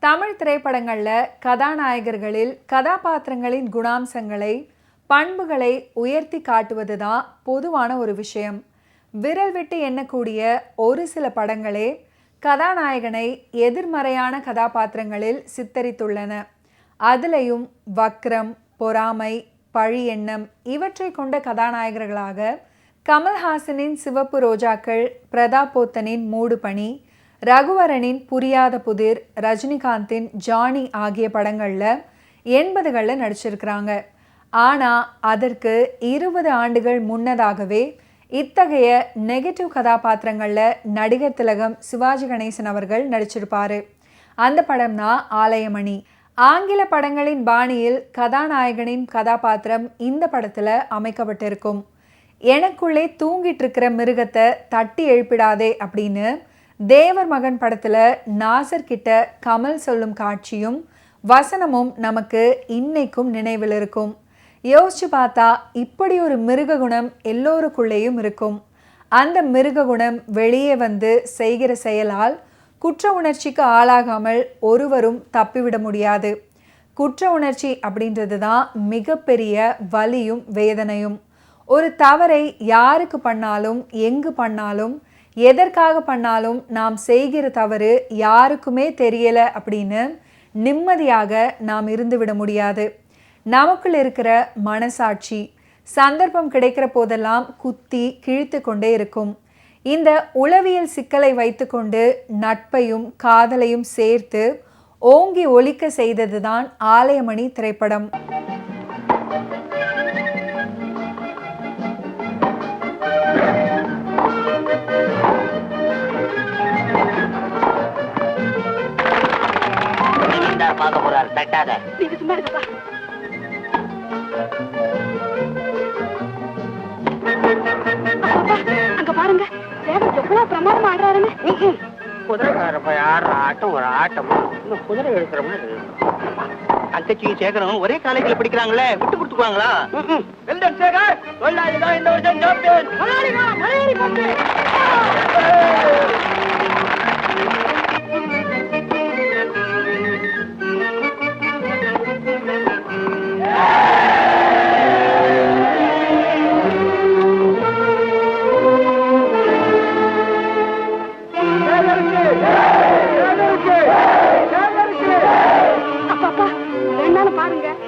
தமிழ் திரைப்படங்களில் கதாநாயகர்களில் கதாபாத்திரங்களின் குணாம்சங்களை பண்புகளை உயர்த்தி காட்டுவது தான் பொதுவான ஒரு விஷயம். விரல் விட்டு எண்ணக்கூடிய ஒரு சில படங்களே கதாநாயகனை எதிர்மறையான கதாபாத்திரங்களில் சித்தரித்துள்ளன. அதுலேயும் வக்ரம், பொறாமை, பழி எண்ணம் இவற்றை கொண்ட கதாநாயகர்களாக கமல்ஹாசனின் சிவப்பு ரோஜாக்கள், பிரதாப் போத்தனின் மூடுபனி, ரகுவரனின் புரியாத புதிர், ரஜினிகாந்தின் ஜானி ஆகிய படங்களில் 80களில் நடிச்சிருக்கிறாங்க. ஆனால் அதற்கு 20 ஆண்டுகள் முன்னதாகவே இத்தகைய நெகட்டிவ் கதாபாத்திரங்களில் நடிகர் திலகம் சிவாஜி கணேசன் அவர்கள் நடிச்சிருப்பார். அந்த படம் தான் ஆலயமணி. ஆங்கில படங்களின் பாணியில் கதாநாயகனின் கதாபாத்திரம் இந்த படத்தில் அமைக்கப்பட்டிருக்கும். எனக்குள்ளே தூங்கிட்டு இருக்கிற மிருகத்தை தட்டி எழுப்பிடாதே அப்படின்னு தேவர் மகன் படத்தில் நாசர் கிட்ட கமல் சொல்லும் காட்சியும் வசனமும் நமக்கு இன்னைக்கும் நினைவில் இருக்கும். யோசிச்சு பார்த்தா இப்படி ஒரு மிருக குணம் எல்லோருக்குள்ளேயும் இருக்கும். அந்த மிருக குணம் வெளியே வந்து செய்கிற செயலால் குற்ற உணர்ச்சிக்கு ஆளாகாமல் ஒருவரும் தப்பிவிட முடியாது. குற்ற உணர்ச்சி அப்படின்றது தான் மிகப்பெரிய வலியும் வேதனையும். ஒரு தவறை யாருக்கு பண்ணாலும், எங்கு பண்ணாலும், எதற்காக பண்ணாலும் நாம் செய்கிற தவறு யாருக்குமே தெரியலை அப்படின்னு நிம்மதியாக நாம் இருந்துவிட முடியாது. நமக்குள் இருக்கிற மனசாட்சி சந்தர்ப்பம் கிடைக்கிற போதெல்லாம் குத்தி கிழித்து கொண்டே இருக்கும். இந்த உளவியல் சிக்கலை வைத்துக்கொண்டு நட்பையும் காதலையும் சேர்த்து ஓங்கி ஒலிக்க செய்ததுதான் ஆலயமணி திரைப்படம். அங்க பாருங்க, எவ்வளவு பிரமாதம் ஆடுறாருன்னு. குதிரைக்காரப்ப யார் ஆட்டம் ஒரு ஆட்டம். இன்னும் குதிரை எழுக்கிற மாதிரி அங்கச்சியும் சேகரும் ஒரே காலேஜில் படிக்கிறாங்களே, விட்டு கொடுத்துக்குவாங்களா? சேகர்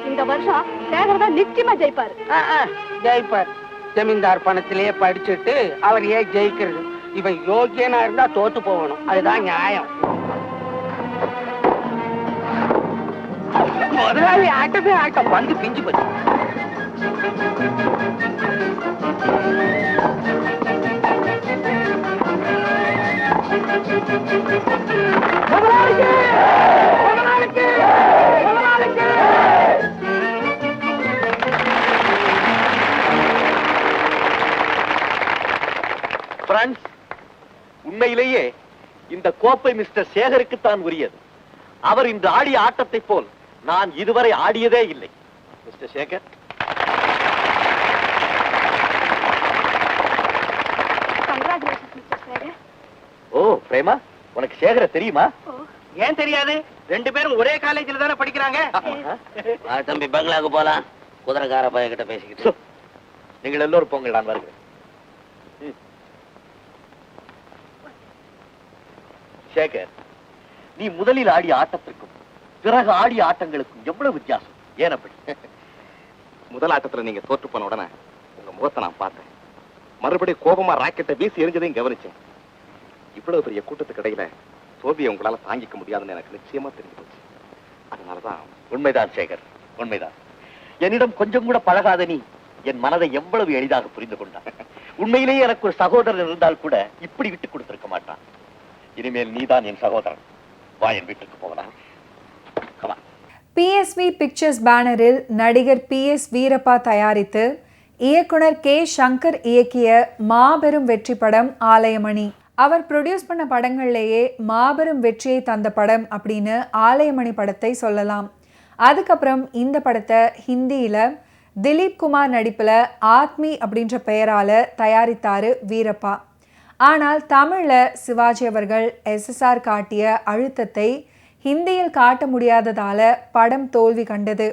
இந்த வருஷம் சாம்பியன். ஜெயிப்பார். ஜமீன்தார் பணத்திலேயே படிச்சுட்டு அவர் ஏன் ஜெயிக்கிறது? இவன் யோகியனா இருந்தா தோத்து போகணும், அதுதான் நியாயம். முதலாளி ஆட்டமே ஆட்டம், வந்து பிஞ்சு போச்சு. உண்மையிலேயே இந்த கோப்பை மிஸ்டர் சேகருக்கு தான் உரியது. அவர் இன்று ஆடிய ஆட்டத்தை போல் நான் இதுவரை ஆடியதே இல்லை. மிஸ்டர் சேகர், ஓ பிரேமா, உனக்கு சேகர தெரியுமா? ஏன் தெரியாது? 2 பேரும் ஒரே காலேஜில் தானே படிக்கிறாங்க. தம்பி பங்களாக்கு போலாம், குதிரைக்கார பையன் கிட்ட பேசிக்கிட்டு. நீங்கள் எல்லோரும் போங்கள், நான் வருகிறேன். சேகர், நீ முதலில் ஆடிய ஆட்டத்திற்கும் பிறகு ஆடிய ஆட்டங்களுக்கும் எவ்வளவு வித்தியாசம்? ஏன் அப்படி? முதல் ஆட்டத்துல நீங்க தோற்று போன உடனே உங்க முகத்தை நான் பார்த்தேன். மறுபடியும் கோபமா ராக்கெட்டை வீசி எரிஞ்சதையும் கவனிச்சேன். இவ்வளவு பெரிய கூட்டத்துக்கு இடையில தோல்வியை உங்களால தாங்கிக்க முடியாதுன்னு எனக்கு நிச்சயமா தெரிஞ்சு போச்சு. அதனாலதான். உண்மைதான் சேகர், உண்மைதான். என்னிடம் கொஞ்சம் கூட பழகாத நீ என் மனதை எவ்வளவு எளிதாக புரிந்து கொண்டான். உண்மையிலேயே எனக்கு ஒரு சகோதரன் இருந்தால் கூட இப்படி விட்டுக் கொடுத்திருக்க மாட்டான். இனிமேல் நீதான் என் சகோதரன். வா, என் வீட்டுக்கு போகலாம். PSV பிக்சர்ஸ் பேனரில் நடிகர் PS வீரப்பா தயாரித்து இயக்குனர் K சங்கர் இயக்கிய மாபெரும் வெற்றி படம் ஆலயமணி. அவர் ப்ரொடியூஸ் பண்ண படங்கள்லேயே மாபெரும் வெற்றியை தந்த படம் அப்படின்னு ஆலயமணி படத்தை சொல்லலாம். அதுக்கப்புறம் இந்த படத்தை ஹிந்தியில் திலீப் குமார் நடிப்பில் ஆத்மி அப்படின்ற பெயரால் தயாரித்தார் வீரப்பா. ஆனால் தமிழில் சிவாஜி அவர்கள் SSR காட்டிய அழுத்தத்தை ஹிந்தியில் காட்ட முடியாததால படம் தோல்வி கண்டது.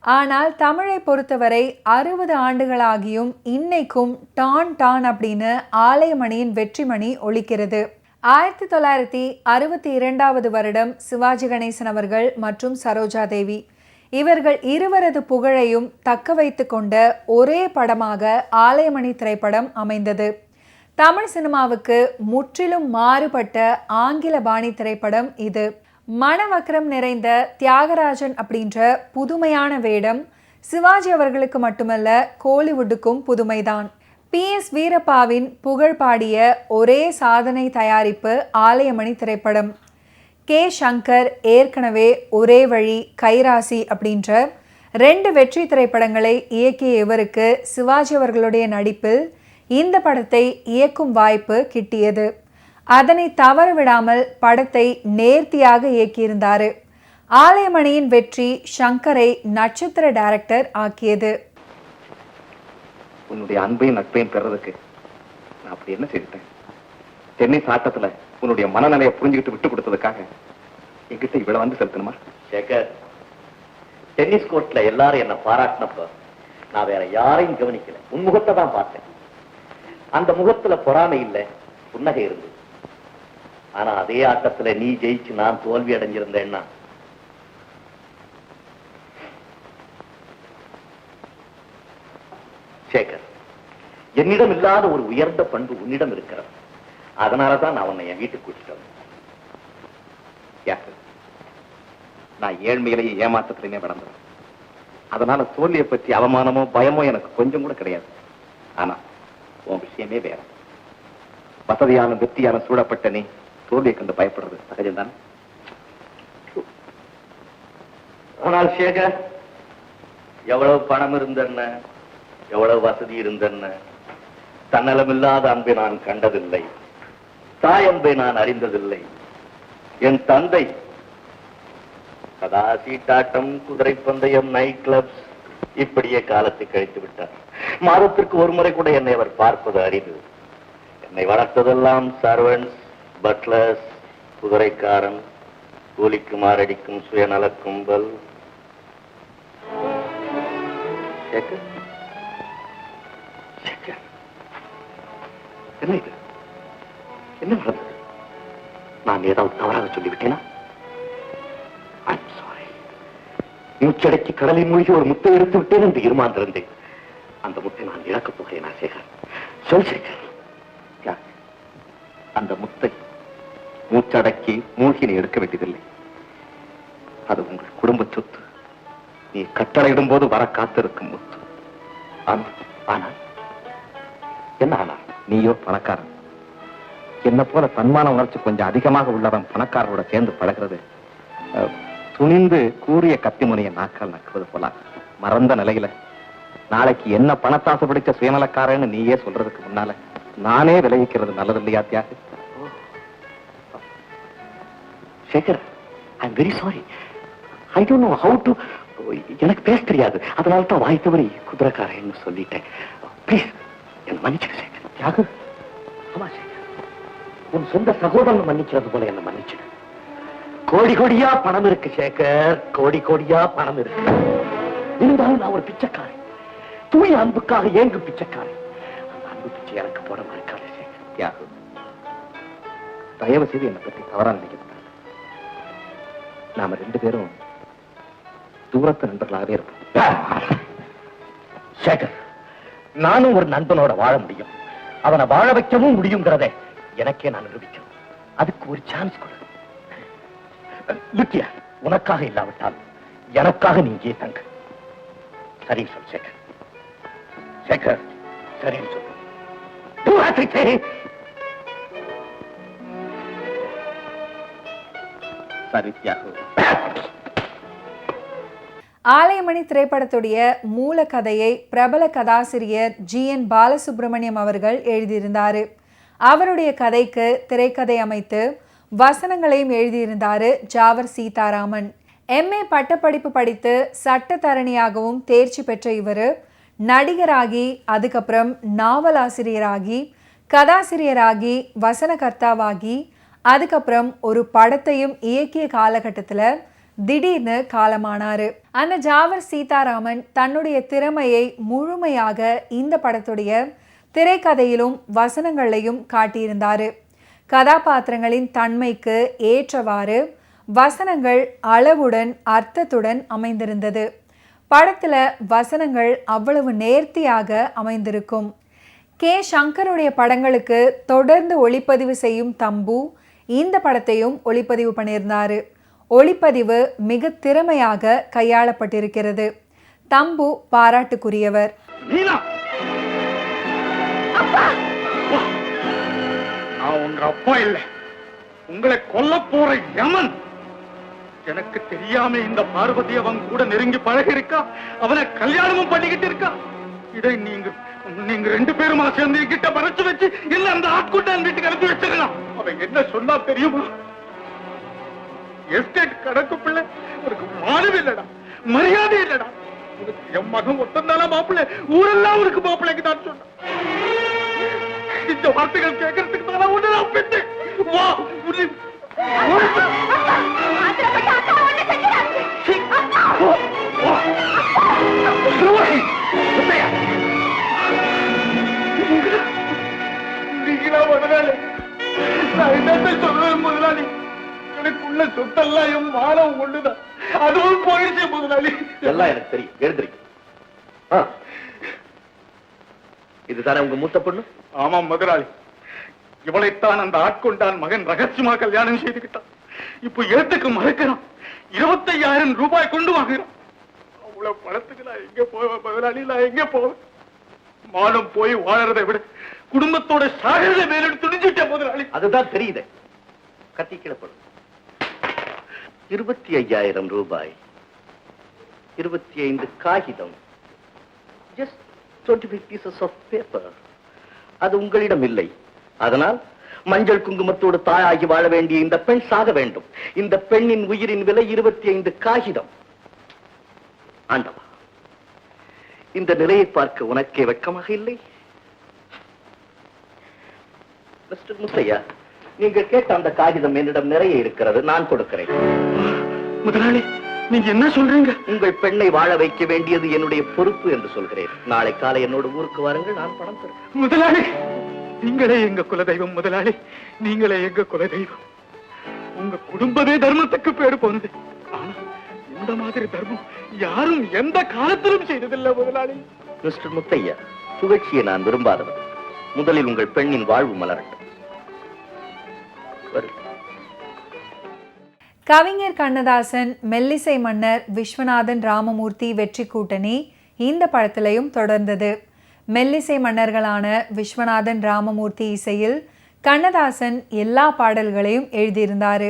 ஆனால் தமிழை பொறுத்தவரை 60 ஆண்டுகளாகியும் இன்னைக்கும் டான் டான் அப்படின்னு ஆலயமணியின் வெற்றிமணி ஒலிக்கிறது. 1962 வருடம் சிவாஜி கணேசன் அவர்கள் மற்றும் சரோஜா தேவி இவர்கள் இருவரது புகழையும் தக்க வைத்து கொண்ட ஒரே படமாக ஆலயமணி திரைப்படம் அமைந்தது. தமிழ் சினிமாவுக்கு முற்றிலும் மாறுபட்ட ஆங்கில பாணி திரைப்படம் இது. மனவக்கரம் நிறைந்த தியாகராஜன் அப்படின்ற புதுமையான வேடம் சிவாஜி அவர்களுக்கு மட்டுமல்ல, கோலிவுட்டுக்கும் புதுமைதான். PS வீரப்பாவின் புகழ் பாடிய ஒரே சாதனை தயாரிப்பு ஆலயமணி திரைப்படம். K. சங்கர் ஏற்கனவே ஒரே வழி, கைராசி அப்படின்ற 2 வெற்றி திரைப்படங்களை இயக்கிய இவருக்கு சிவாஜி அவர்களுடைய நடிப்பில் இந்த படத்தை இயக்கும் வாய்ப்பு கிட்டியது. அதனை தவறவிடாமல் படத்தை நேர்த்தியாக இயக்கியிருந்தார். ஆலயமணியின் வெற்றி சங்கரை நட்சத்திர டைரக்டர் ஆக்கியது. உன்னுடைய அன்பையும் நட்பையும் பெறதுக்கு நான் அப்படி என்ன செய்துட்டேன்? டென்னிஸ் ஆட்டத்துல உன்னுடைய மனநிலையை புரிஞ்சுக்கிட்டு விட்டு கொடுத்ததுக்காக என்கிட்ட இவ்வளவு வந்து செலுத்தணுமா? சேகர், டென்னிஸ் கோர்ட்ல எல்லாரும் என்ன பாராட்டினப்ப நான் வேற யாரையும் கவனிக்கல, உன் முகத்தை தான் பார்த்தேன். அந்த முகத்துல பொறாமை இல்ல, புன்னகை இருந்தது. ஆனா அதே ஆட்டத்துல நீ ஜெயிச்சு நான் தோல்வி அடைஞ்சிருந்தேன்னா சேகர், என்னிடம் இல்லாத ஒரு உயர்ந்த பண்பு உன்னிடம் இருக்கிறது. அதனாலதான் நான் உன்னை என் வீட்டுக்கு கூட்டிட்டேன். நான் ஏழ்மையிலேயே ஏமாற்றத்திலேயே வளர்ந்தேன். அதனால தோல்வியை பற்றி அவமானமோ பயமோ எனக்கு கொஞ்சம் கூட கிடையாது. ஆனா உன் விஷயமே வேற. வசதியான வெற்றியான சூழப்பட்ட நீ தோல்வியை கண்டு பயப்படுறது சகஜம்தானே? ஆனால் சேகர், எவ்வளவு பணம் இருந்தென்ன, எவ்வளவு வசதி இருந்தென்ன, தன்னலமில்லாத அன்பை நான் கண்டதில்லை, தாய் அன்பை நான் அறிந்ததில்லை. என் தந்தை சதா சீட்டாட்டம், குதிரை பந்தயம், நைட் கிளப்ஸ் இப்படியே காலத்தை கழித்து விட்டார். மாதத்திற்கு ஒரு முறை கூட என்னை அவர் பார்ப்பது அரிது. என்னை வளர்த்ததெல்லாம் சர்வன்ஸ், பட்லர்ஸ், குதிரைக்காரன், கூலிக்கு மாரடிக்கும் சுயநல கும்பல். என்ன இது? என்ன நடந்தது? நான் ஏதாவது தவறாக சொல்லிவிட்டேனா? மூச்சடக்கி கடலில் மூழ்கி ஒரு முட்டை எடுத்து விட்டேன் என்று இருமாந்திருந்தேன். அந்த முட்டை நான் இழக்கப் போகிறேனா சேகர்? சொல் சேகர். அந்த முட்டை மூச்சடக்கி மூழ்கி நீ எடுக்க வேண்டியதில்லை. அது உங்கள் குடும்ப சொத்து. நீ கட்டளையிடும் போது வர காத்திருக்கும் முத்து. ஆனால் என்ன ஆனால்? நீயோ பணக்காரன். என்ன போல தன்மான உணர்ச்சி கொஞ்சம் அதிகமாக உள்ளவன் பணக்காரரோட சேர்ந்து பழகிறது துணிந்து கூறிய கத்தி முனைய நாக்கால் நக்குவது போல மறந்த நிலையில நாளைக்கு என்ன பணத்தாசை பிடிச்ச சுயநலக்காரன்னு நீயே சொல்றதுக்கு முன்னால நானே விளைவிக்கிறது நல்லது இல்லையா தியாக? Sekar, I am very sorry. I don't know how to. எனக்கு பேச தெரியாது. அதனால தான் வாய் தவறி குதிரைக்காரன்னு சொல்லிட்டேன். ப்ளீஸ் என்ன மன்னிச்சிடு சேகர். தியாக, ஆமா சேகர், உன் சொந்த சகோதரன் மன்னிக்கிறது போல என்ன மன்னிச்சிடு. கோடி கோடியா பணம் இருக்கு சேகர், கோடி கோடியா பணம் இருக்கு. இருந்தாலும் நான் ஒரு பிச்சைக்காரன், தூய அன்புக்காக ஏங்கும் பிச்சைக்காரன். அந்த அன்பு பிச்சை எனக்கு போட மறுக்காது சேகர். தியாகு, தயவு செய்து என்னை பற்றி தவறா நினைக்கப்பட்டாங்க. நாம 2 பேரும் தூரத்து நண்பர்களாகவே இருப்போம். சேகர், நானும் ஒரு நண்பனோட வாழ முடியும், அவனை வாழ வைக்கவும் முடியுங்கிறத எனக்கே நான் நிரூபிக்கணும். அதுக்கு ஒரு சான்ஸ் கொடு. வித்தியா, உனக்காக இல்லாவிட்டால் எனக்காக நீ இங்கே தங்க. சரி சொல் சேகர். சேகர், சரின்னு சொல்லு. சரி தியாகு. ஆலயமணி திரைப்படத்துடைய மூல கதையை பிரபல கதாசிரியர் GN பாலசுப்ரமணியம் அவர்கள் எழுதியிருந்தார். அவருடைய கதைக்கு திரைக்கதை அமைத்து வசனங்களையும் எழுதியிருந்தார் ஜாவர் சீதாராமன். MA பட்டப்படிப்பு படித்து சட்டத்தரணியாகவும் தேர்ச்சி பெற்ற இவர் நடிகராகி, அதுக்கப்புறம் நாவல் ஆசிரியராகி, கதாசிரியராகி, வசனகர்த்தாவாகி, அதுக்கப்புறம் ஒரு படத்தையும் இயக்கிய காலகட்டத்தில் திடீர்னு காலமானாரு. அந்த ஜாவர் சீதாராமன் தன்னுடைய திறமையை முழுமையாக இந்த படத்துடைய திரைக்கதையிலும் வசனங்களையும் காட்டியிருந்தாரு. கதாபாத்திரங்களின் தன்மைக்கு ஏற்றவாறு வசனங்கள் அளவுடன் அர்த்தத்துடன் அமைந்திருந்தது. படத்துல வசனங்கள் அவ்வளவு நேர்த்தியாக அமைந்திருக்கும். கே சங்கருடைய படங்களுக்கு தொடர்ந்து ஒளிப்பதிவு செய்யும் தம்பு இந்த படத்தையும் ஒளிப்பதிவு பண்ணியிருந்தாரு. ஒளிப்பதிவு மிக திறமையாக கையாளப்பட்டிருக்கிறது. தம்பு பாராட்டுக்குரியவர். அப்பா இல்ல, உங்களை கொல்ல போற யமன். எனக்கு தெரியாம இந்த பார்வதி அவன் கூட நெருங்கி பழகி இருக்கா, அவனை கல்யாணமும் பண்ணிக்கிட்டு இருக்கா. இதை நீங்க ரெண்டு பேருமா சேர்ந்து கிட்ட மறைச்சு வச்சு இல்ல அந்த ஆட்கொண்டான் வீட்டுக்கு அனுப்பி வச்சிடலாம். அவன் என்ன சொன்னா தெரியுமா? எஸ்டேட் கணக்கு பிள்ளை உனக்கு மானவே இல்லடா, மரியாதை இல்லடா. உனக்கு என் மகன் ஒத்தந்தால மாப்பிள்ளை, ஊரெல்லாம் உனக்கு மாப்பிள்ளைக்கு தான் சொன்ன. இந்த வார்த்தைகள் கேட்கறதுக்கு தான் ஒண்ணு நான் பெற்றேன். வா முதலாளி, நான் என்னத்தை சொல்றேன் முதலாளி? எனக்குள்ள சொத்தெல்லாம் என் மானம் ஒண்ணுதான், அதுவும் போயிடுச்சு முதலாளி. எல்லாம் எனக்கு தெரியும், எழுந்திருக்க. இதுதானே உங்க மூத்த பொண்ணு? ஆமாம் முதலாளி, இவளைத்தான் அந்த ஆட்கொண்டான் மகன் ரகசியமா கல்யாணம் செய்துக்கிட்டான். இப்ப ஏத்துக்கு மறுக்கிறான். 25,000 ரூபாய் கொண்டு வாங்குறான். அவ்வளவு பணத்துக்கு நான் எங்க போவேன் முதலாளி? நான் எங்க போவேன்? மானம் போய் வாழறதை விட குடும்பத்தோட சாகரதை மேல துணிஞ்சுட்டேன் முதலாளி. அதுதான் தெரியுது. கத்தி கிளப்படும். 25,000 ரூபாய், 25 காகிதம், just 25 pieces of paper. அது உங்களிடம் இல்லை. அதனால் மஞ்சள் குங்குமத்தோடு தாயாகி வாழ வேண்டிய இந்த பெண் சாக வேண்டும். இந்த பெண்ணின் உயிரின் விலை 25 காகிதம். ஆண்டவா, இந்த நிலையை பார்க்க உனக்கே வெட்கமாக இல்லை? மிஸ்டர் முத்தையா, நீங்கள் கேட்ட அந்த காகிதம் என்னிடம் நிறைய இருக்கிறது, நான் கொடுக்கிறேன். முதலாளி, நீங்க என்ன சொல்றீங்க? உங்கள் பெண்ணை வாழ வைக்க வேண்டியது என்னுடைய பொறுப்பு என்று சொல்கிறேன். நாளை காலை என்னோட ஊருக்கு வாருங்கள், நான் பணம் தருகிறேன். முதலாளி, நீங்களே எங்க குலதெய்வம் முதலாளி, நீங்களே எங்க குலதெய்வம். உங்க குடும்பமே தர்மத்துக்கு பேரு போனது. ஆனா இந்த மாதிரி தர்மம் யாரும் எந்த காலத்திலும் செய்ததில்லை முதலாளி. மிஸ்டர் முத்தையா, புகழ்ச்சியை நான் விரும்பாதவன். முதலில் உங்கள் பெண்ணின் வாழ்வு மலரட்டும். கவிஞர் கண்ணதாசன், மெல்லிசை மன்னர் விஸ்வநாதன் ராமமூர்த்தி வெற்றி கூட்டணி இந்த படத்திலையும் தொடர்ந்தது. மெல்லிசை மன்னர்களான விஸ்வநாதன் ராமமூர்த்தி இசையில் கண்ணதாசன் எல்லா பாடல்களையும் எழுதியிருந்தார்.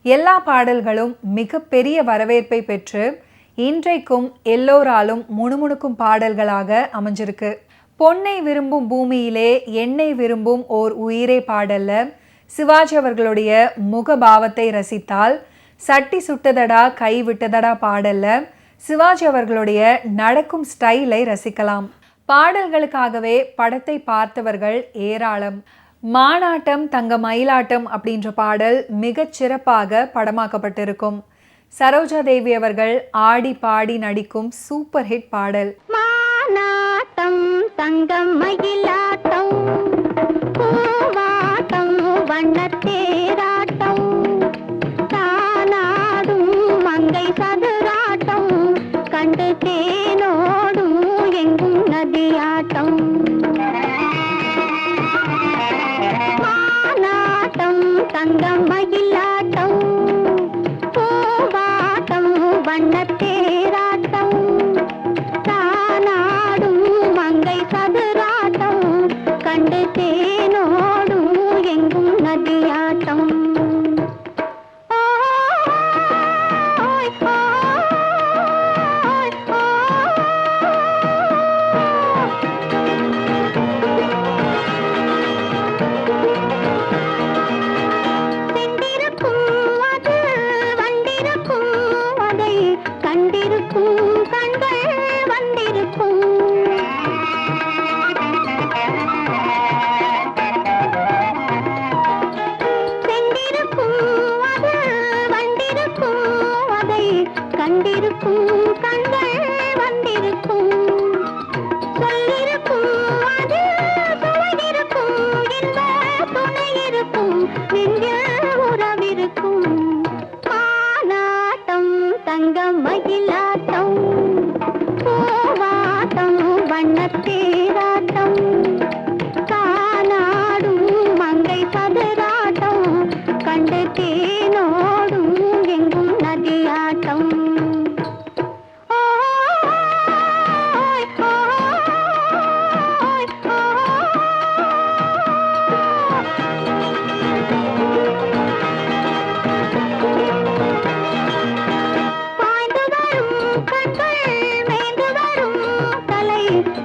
எல்லா பாடல்களும் மிக பெரிய வரவேற்பை பெற்று இன்றைக்கும் எல்லோராலும் முணுமுணுக்கும் பாடல்களாக அமைஞ்சிருக்கு. பொன்னை விரும்பும் பூமியிலே என்னை விரும்பும் ஓர் உயிரே பாடல்ல சிவாஜி அவர்களுடைய முகபாவத்தை ரசித்தால், சட்டி சுட்டதடா கை விட்டதடா பாடல்ல சிவாஜி அவர்களுடைய நடக்கும் ஸ்டைலை ரசிக்கலாம். பாடல்களுக்காகவே படத்தை பார்த்தவர்கள் ஏராளம். மானாட்டம் தங்க மயிலாட்டம் அப்படின்ற பாடல் மிகச் சிறப்பாக படமாக்கப்பட்டிருக்கும். சரோஜா தேவி அவர்கள் ஆடி பாடி நடிக்கும் சூப்பர் ஹிட் பாடல். மானாட்டம் தங்க மயிலாட்டம், பூவாட்டம் வண்ணத்தேராட்டம், தானாடும் மங்கை சதுராட்டம், கண்டு தேனோடும் எங்கும் நதியாட்டம். மானாட்டம் தங்க மயிலாட்டம், பூவாட்டம் வண்ணத்தேராட்டம், தானாடும் மங்கை சதுராட்டம்,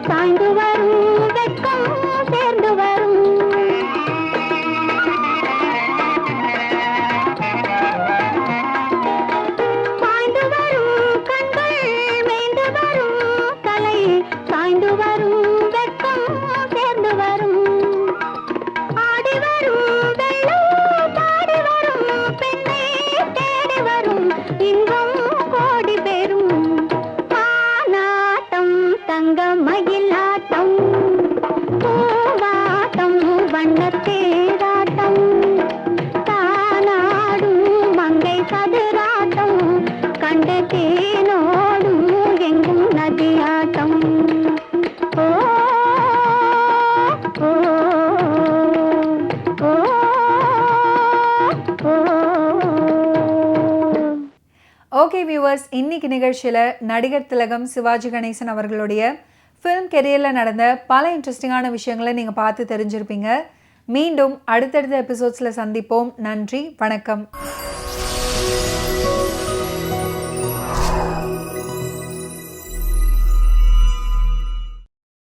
சாய்ந்து வரும் வெட்கம் சேர்ந்து வரும் பாய்ந்து வரும் கண்கள் மேய்ந்து வரும் தலை சாய்ந்து வரும் வெட்கம் சேர்ந்து வரும் ஆடி வரும் வெள்ளம் பாடி வரும் பெண்ணை தேடி வரும் இன்பம் கோடி பெறும் மானாட்டம் தங்க மயிலாட்டம் பூவாட்டம் வண்ணத்தேராட்டம் தானாடும் மங்கை சதுராட்டம் கண்டு தேனோடும் எங்கும் நதியாட்டம் ஓ ஓ ஓ ஓ ஓகே வியூவர்ஸ், இன்னைக்கு நிகழ்ச்சியில் நடிகர் திலகம் சிவாஜி கணேசன் அவர்களுடைய ஃபிலிம் கெரியரில் நடந்த பல இன்ட்ரெஸ்டிங்கான விஷயங்களை நீங்கள் பார்த்து தெரிஞ்சிருப்பீங்க. மீண்டும் அடுத்தடுத்த எபிசோட்ஸில் சந்திப்போம். நன்றி, வணக்கம்.